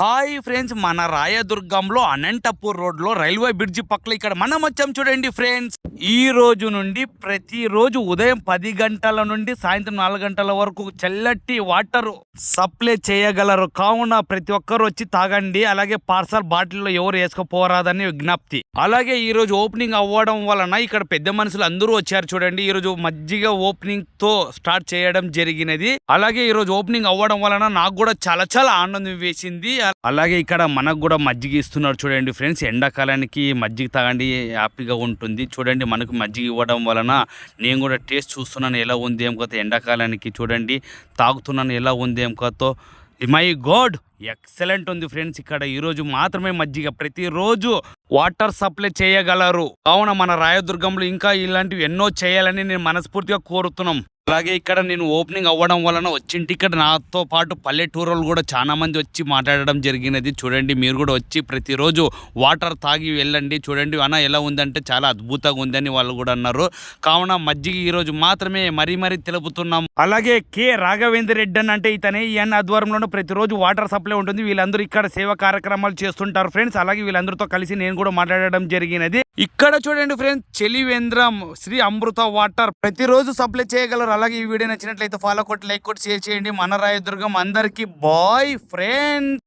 Hi friends, మన రాయదుర్గంలో అనంతపూర్ రోడ్లో railway bridge పక్కల ఇక్కడ మనం వచ్చాం చూడండి ఫ్రెండ్స్. ఈ రోజు నుండి ప్రతిరోజు ఉదయం 10 గంటల నుండి సాయంత్రం 4 గంటల వరకు చల్లటి వాటర్ సప్లై చేయగలరు. కావున ప్రతి ఒక్కరు వచ్చి తాగండి. అలాగే పార్సల్ బాటిల్లో ఎవరు వేసుకోపోరాదని విజ్ఞప్తి. అలాగే ఈ రోజు ఓపెనింగ్ అవ్వడం వలన ఇక్కడ పెద్ద మనుషులు అందరూ వచ్చారు చూడండి. ఈ రోజు మజ్జిగ ఓపెనింగ్ తో స్టార్ట్ చేయడం జరిగినది. అలాగే ఈ రోజు ఓపెనింగ్ అవ్వడం వలన నాకు కూడా చాలా ఆనందం వేసింది. అలాగే ఇక్కడ మనకు కూడా మజ్జిగ ఇస్తున్నారు చూడండి ఫ్రెండ్స్. ఎండాకాలానికి మజ్జిగ తాగండి, హ్యాపీగా ఉంటుంది. చూడండి మనకు మజ్జిగ ఇవ్వడం వలన నేను కూడా టేస్ట్ చూస్తున్నాను ఎలా ఉంది ఏం కొత్త. ఎండాకాలానికి చూడండి తాగుతున్నాను ఎలా ఉంది ఏం కొత్త. మై గాడ్, ఎక్సలెంట్ ఉంది ఫ్రెండ్స్. ఇక్కడ ఈరోజు మాత్రమే మజ్జిగ, ప్రతిరోజు వాటర్ సప్లై చేయగలరు. కావున మన రాయదుర్గంలో ఇంకా ఇలాంటివి ఎన్నో చేయాలని నేను మనస్ఫూర్తిగా కోరుతున్నాం. అలాగే ఇక్కడ నేను ఓపెనింగ్ అవ్వడం వలన వచ్చింటి ఇక్కడ నాతో పాటు పల్లెటూరులు కూడా చాలా మంది వచ్చి మాట్లాడడం జరిగినది. చూడండి మీరు కూడా వచ్చి ప్రతిరోజు వాటర్ తాగి వెళ్ళండి. చూడండి అన్న ఎలా ఉందంటే చాలా అద్భుతంగా ఉందని వాళ్ళు కూడా అన్నారు. కావున మజ్జిగ ఈరోజు మాత్రమే మరీ తెలుపుతున్నాం. అలాగే కె రాఘవేంద్ర రెడ్డి అని అంటే ఇతనే ఈ ఆధ్వర్యంలోనూ ప్రతిరోజు వాటర్ సప్లై ఉంటుంది. వీళ్ళందరూ ఇక్కడ సేవా కార్యక్రమాలు చేస్తుంటారు ఫ్రెండ్స్. అలాగే వీళ్ళందరితో కలిసి నేను కూడా మాట్లాడడం జరిగినది. ఇక్కడ చూడండి ఫ్రెండ్స్, చెలివేంద్రం శ్రీ అమృత వాటర్ ప్రతిరోజు సప్లై చేయగలరు. అలాగే ఈ వీడియో నచ్చినట్లయితే ఫాలో కొట్టి, లైక్ కొట్టి, షేర్ చేయండి. మన రాయదుర్గం అందరికీ బాయ్ ఫ్రెండ్స్.